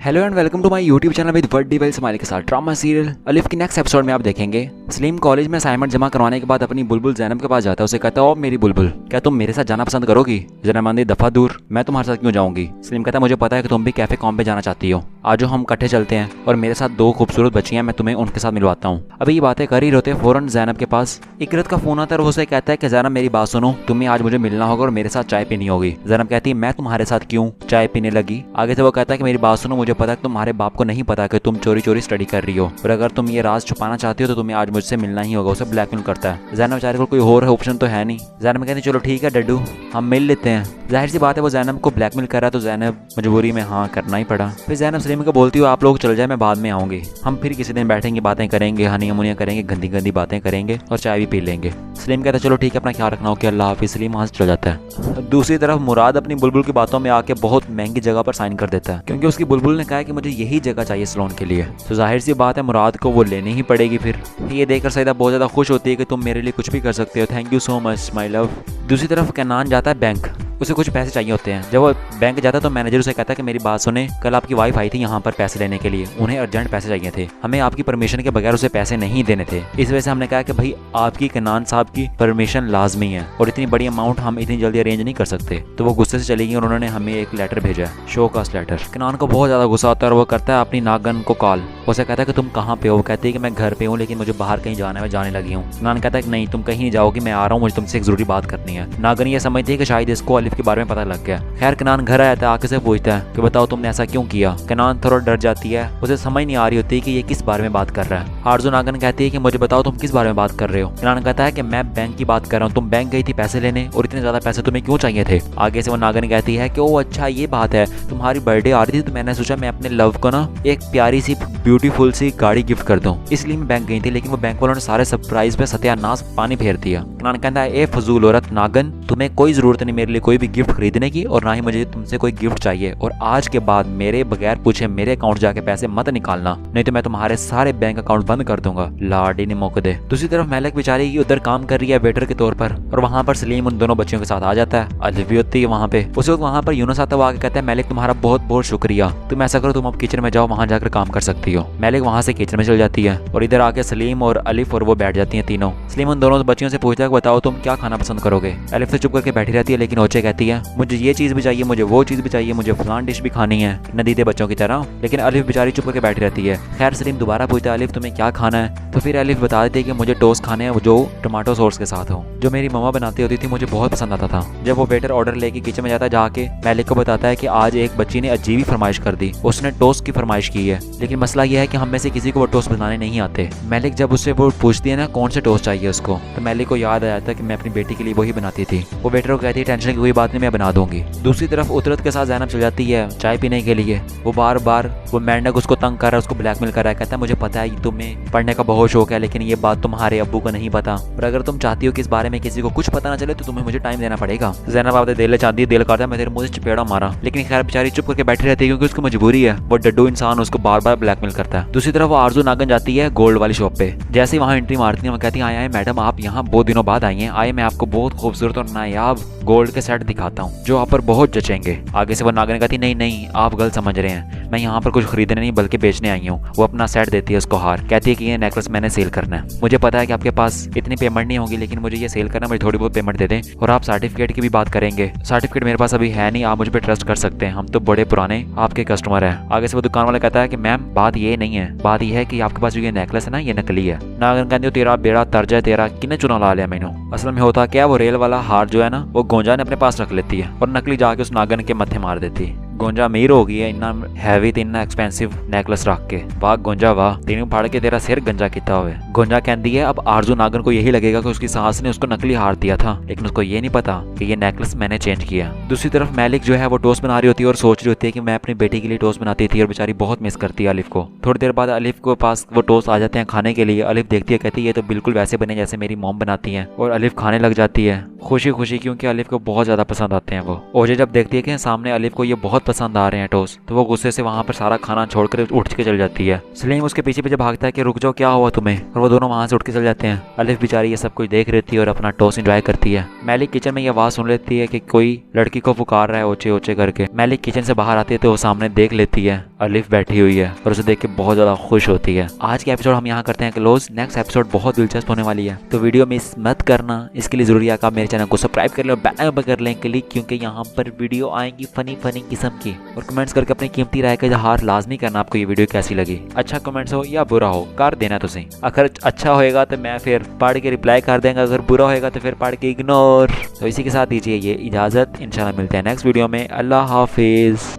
Hello and welcome to my YouTube channel with word devil smile के साथ drama serial अलिफ की next episode में आप देखेंगे सलीम कॉलेज में असाइनमेंट जमा करवाने के बाद अपनी बुलबुल जैनब के पास जाता है। उसे कहता है, ओ मेरी बुलबुल, क्या तुम मेरे साथ जाना पसंद करोगी? जैनब आंधी, दफा दूर, मैं तुम्हारे साथ क्यों जाऊंगी? सलीम कहता है, मुझे पता है कि तुम भी कैफे कॉम पे जाना चाहती हो, आज हम इकट्ठे चलते हैं और मेरे साथ दो खूबसूरत बच्चियां, मैं तुम्हें उनके साथ मिलवाता हूँ। अभी ये बातें कर ही रहते फौरन जैनब के पास इकरत का फोन आता है और उसे कहता है कि जैनब मेरी बात सुनो, तुम्हें आज मुझे मिलना होगा और मेरे साथ चाय पीनी होगी। जैनब कहती है, मैं तुम्हारे साथ क्यों चाय पीने लगी? आगे से वो कहता है कि मेरी बात सुनो, मुझे पता है तुम्हारे बाप को नहीं पता कि तुम चोरी चोरी स्टडी कर रही हो, और अगर तुम ये राज छुपाना चाहती हो तो तुम्हें आज मुझसे मिलना ही होगा। उसे ब्लैकमेल करता है। जैनब बेचारे को कोई और ऑप्शन तो है नहीं। जैनब कहती चलो ठीक है डड्डू, हम मिल लेते हैं। जाहिर सी बात है वो जैनब को ब्लैकमेल कर रहा है तो जैनब मजबूरी में हाँ करना ही पड़ा। फिर जैनब सलीम को बोलती हो, आप लोग चल जाए, मैं बाद में आऊंगी, हम फिर किसी दिन बैठेंगे, बातें करेंगे, हनिया मुनिया करेंगे, गंदी गंदी बातें करेंगे और चाय भी पी लेंगे। सलीम कहता है चलो ठीक है, अपना ख्याल रखना हो कि अल्लाह हाफिज़। सलीम वहाँ से चल जाता है। दूसरी तरफ मुराद अपनी बुलबुल की बातों में आके बहुत महंगी जगह पर साइन कर देता है, क्योंकि उसकी बुलबुल ने कहा है कि मुझे यही जगह चाहिए सलोन के लिए। तो जाहिर सी बात है मुराद को वो लेनी ही पड़ेगी। फिर ये देखकर सईदा बहुत ज़्यादा खुश होती है कि तुम मेरे लिए कुछ भी कर सकते हो, thank you so much my love. दूसरी तरफ कैनान जाता है बैंक, उसे कुछ पैसे चाहिए होते हैं। जब वो बैंक जाता है तो मैनेजर उसे कहता है कि मेरी बात सुने, कल आपकी वाइफ आई थी यहाँ पर पैसे लेने के लिए, उन्हें अर्जेंट पैसे चाहिए थे, हमें आपकी परमिशन के बगैर उसे पैसे नहीं देने थे, इस वजह से हमने कहा कि भाई आपकी कैनान साहब की परमिशन लाजमी है और इतनी बड़ी अमाउंट हम इतनी जल्दी अरेंज नहीं कर सकते। तो वो गुस्से से चली गई और उन्होंने हमें एक लेटर भेजा, शो कास्ट लेटर। कैनान को बहुत ज़्यादा गुस्सा आता है और वो करता है अपनी नागन को कॉल। उसे कहता है कि तुम कहाँ पे हो? वो कहती है कि मैं घर पे हूँ लेकिन मुझे बाहर कहीं जाना है, मैं जाने लगी हूँ। कैनान कहता है कि नहीं तुम कहीं नहीं जाओगी, मैं आ रहा हूँ, मुझे तुमसे एक जरूरी बात करनी है। नागन ये समझती है कि शायद इसको अलिफ के बारे में पता लग गया। खैर कैनान घर आया था, आके से पूछता है कि बताओ तुमने ऐसा क्यों किया। कैनान थोड़ा डर जाती है, उसे समझ नहीं आ रही होती कि ये किस बारे में बात कर रहा है। आरजू नागन कहती है कि मुझे बताओ तुम किस बारे में बात कर रहे हो। कैनान कहता है कि मैं बैंक की बात कर रहा हूँ, तुम बैंक गई थी पैसे लेने और इतने ज्यादा पैसे तुम्हें क्यों चाहिए थे? आगे से वो नागन कहती है कि ओ अच्छा ये बात है, तुम्हारी बर्थडे आ रही थी तो मैंने सोचा मैं अपने लव को ना एक प्यारी सी ब्यूटीफुल सी गाड़ी गिफ्ट कर दूं, इसलिए मैं बैंक गई थी, लेकिन वो बैंक वालों ने सारे सरप्राइज पे सत्यानाश पानी फेर दिया। कैनान कहता है ए फजूल औरत नागन, तुम्हें कोई जरूरत नहीं मेरे लिए कोई भी गिफ्ट खरीदने की और ना ही मुझे तुमसे कोई गिफ्ट चाहिए, और आज के बाद मेरे बगैर पूछे मेरे अकाउंट जाके पैसे मत निकालना, नहीं तो मैं तुम्हारे सारे बैंक अकाउंट बंद कर दूंगा। लाडी ने मौके दे। दूसरी तरफ मेलक बेचारी की उधर काम कर रही है वेटर के तौर पर, और वहाँ पर सलीम उन दोनों बच्चियों के साथ आ जाता है। अलिफ भी होती है वहाँ पे। उस वक्त वहाँ पर यूनुस आता है, वो आके कहता है मेलक तुम्हारा बहुत बहुत शुक्रिया, तुम ऐसा करो तुम अब किचन में जाओ, वहाँ जाकर काम कर सकती हो। मेलक वहाँ से किचन में चल जाती है और इधर आके सलीम और अलिफ और वो बैठ जाती है तीनों। सलीम उन दोनों बच्चियों से पूछता है बताओ तुम क्या खाना पसंद करोगे। अलिफ तो चुप करके बैठी रहती है, लेकिन ओचे कहती है मुझे ये चीज भी चाहिए, मुझे वो चीज भी चाहिए, मुझे फलान डिश भी खानी है, नदीते बच्चों की तरह। लेकिन अलिफ बेचारी चुप करके बैठी रहती है। खैर सलीम दोबारा पूछता है अलिफ तुम्हें क्या खाना है? तो फिर अलिफ बता देती है कि मुझे टोस्ट खाने हैं जो टमाटो सॉस के साथ हो, जो मेरी मम्मा बनाती होती थी, मुझे बहुत पसंद आता था। जब वो वेटर ऑर्डर लेके किचन में जाता है, जाके मेलिक को बताता है कि आज एक बच्ची ने अजीब ही फरमाइश कर दी, उसने टोस्ट की फरमाइश की है, लेकिन मसला यह है कि हम में से किसी को वो टोस्ट बनाने नहीं आते। मेलिक जब उससे वो पूछती है ना कौन से टोस्ट चाहिए उसको, तो मेलिक को याद आ जाता है कि मैं अपनी बेटी के लिए वही बनाती थी। वो वेटर को कहती है टेंशन की कोई बात नहीं, मैं बना दूंगी। दूसरी तरफ उतरत के साथ जैनब चल जाती है चाय पीने के लिए। वो बार बार वो मेंढक उसको तंग कर रहा है, उसको ब्लैकमेल कर रहा है, कहता है मुझे पता है तुम्हें पढ़ने का बहुत शौक है, लेकिन ये बात तुम्हारे अब्बू को नहीं पता, और अगर तुम चाहती हो कि इस बारे में किसी को कुछ पता ना चले तो तुम्हें मुझे टाइम देना पड़ेगा। जैनब आप दिल चाहती है, दिल करता है मैं तेरे मुंह से चपेड़ा मारा, लेकिन खैर बेचारी चुप करके बैठी रहती है क्योंकि उसको मजबूरी है। वो डड्डू इंसान उसको बार बार ब्लैकमेल करता है। दूसरी तरफ वो आरजू नागन जाती है गोल्ड वाली शॉप पे। जैसे वहाँ एंट्री मारती है वो कहती है आए मैडम आप यहाँ बहुत दिनों बाद आई हैं, आए मैं आपको बहुत खूबसूरत और नायाब गोल्ड के सेट दिखाता हूँ जो आप पर बहुत जचेंगे। आगे से वो नागन कहती नहीं नहीं आप गलत समझ रहे हैं, मैं यहाँ पर कुछ खरीदने नहीं बल्कि बेचने आई हूँ। वो अपना सेट देती है उसको हार, कहती है कि ये नेकलेस मैंने सेल करना है, मुझे पता है कि आपके पास इतनी पेमेंट नहीं होगी, लेकिन मुझे ये सेल करना, मुझे थोड़ी बहुत पेमेंट दे दें, और आप सर्टिफिकेट की भी बात करेंगे। सर्टिफिकेट मेरे पास अभी है नहीं, आप मुझ पर ट्रस्ट कर सकते हैं, हम तो बड़े पुराने आपके कस्टमर हैं। आगे से वो दुकान वाला कहता है कि मैम बात ये नहीं है, बात यह है कि आपके पास जो ये नेकलेस है ना ये नकली है। नागन कहती हो तेरा बेड़ा तर्ज है, तेरा किन्ने चुना ला लिया मैंने। असल में होता क्या, वो रेल वाला हार जो है ना वो गोंजा ने अपने पास रख लेती है और नकली जाके उस नागन के मत्थे मार देती है। गोंजा अमीर हो गई है, इन्ना हैवी ते इन्ना एक्सपेंसिव नेकलेस रख के, वाह गोंजा वाह, तेनू फाड़ के तेरा सिर गंजा किया हुए। गोंजा कहती है अब आरजू नागन को यही लगेगा कि उसकी सास ने उसको नकली हार दिया था, लेकिन उसको ये नहीं पता कि ये नेकलेस मैंने चेंज किया। दूसरी तरफ मेलिक जो है वो टोस्ट बना रही होती है और सोच रही होती है कि मैं अपनी बेटी के लिए टोस्ट बनाती थी, और बेचारी बहुत मिस करती है अलिफ को। थोड़ी देर बाद अलिफ के पास वो टोस्ट आ जाते हैं खाने के लिए। अलिफ देखती है, कहती है ये तो बिल्कुल वैसे बने जैसे मेरी मॉम बनाती है, और अलिफ खाने लग जाती है खुशी खुशी, क्योंकि अलिफ को बहुत ज्यादा पसंद आते हैं वो। ओजे जब देखती है कि सामने अलिफ को ये बहुत बहुत पसंद आ रहे हैं टोस्ट। तो वो गुस्से से वहाँ पर सारा खाना छोड़कर उठ के चल जाती है। सलीम उसके पीछे पीछे भागता है कि रुक जाओ, क्या हुआ तुम्हें, और वो दोनों वहाँ से उठ के चल जाते हैं। अलिफ बेचारी ये सब कुछ देख रहती है और अपना टोस्ट एंजॉय करती है। मैलिक किचन में ये आवाज़ सुन लेती है कि कोई लड़की को पुकार रहा है ऊंचे ऊंचे करके। मैलिक किचन से बाहर आती है तो वो सामने देख लेती है अलिफ बैठी हुई है और उसे देख के बहुत ज़्यादा खुश होती है। आज के एपिसोड हम यहाँ करते हैं क्लोज। नेक्स्ट एपिसोड बहुत दिलचस्प होने वाली है, तो वीडियो मिस मत करना। इसके लिए जरूरी है कि आप मेरे चैनल को सब्सक्राइब कर लें और बेल आइकन कर लें क्लिक, क्योंकि यहाँ पर वीडियो आएंगी फनी किस्म की। और कमेंट्स करके अपनी कीमती राय का इजहार लाजमी करना आपको ये वीडियो कैसी लगी। अच्छा कमेंट्स हो या बुरा हो कर देना तुसी। अगर अच्छा होएगा तो मैं फिर पढ़ के रिप्लाई कर देंगे, अगर बुरा होएगा तो फिर पढ़ के इग्नोर। तो इसी के साथ दीजिए ये इजाज़त, इंशाल्लाह मिलते हैं नेक्स्ट वीडियो में। अल्लाह हाफिज़।